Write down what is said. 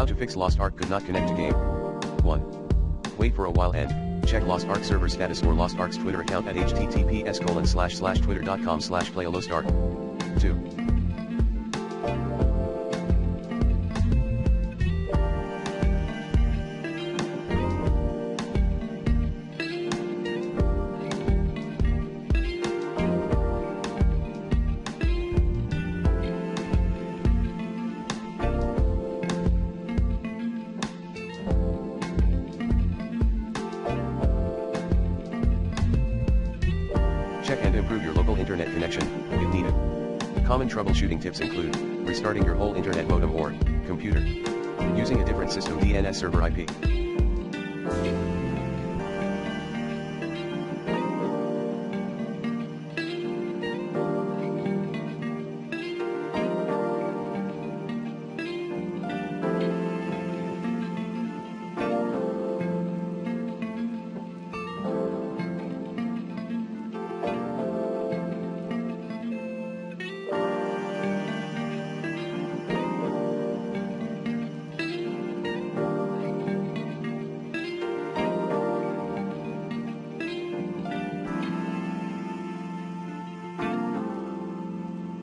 to fix Lost Ark could not connect to game. 1. Wait for a while and check Lost Ark server status or Lost Ark's Twitter account at https://twitter.com/playalostark. 2. Check and improve your local internet connection, if needed. Common troubleshooting tips include restarting your whole internet modem or computer, using a different system DNS server IP.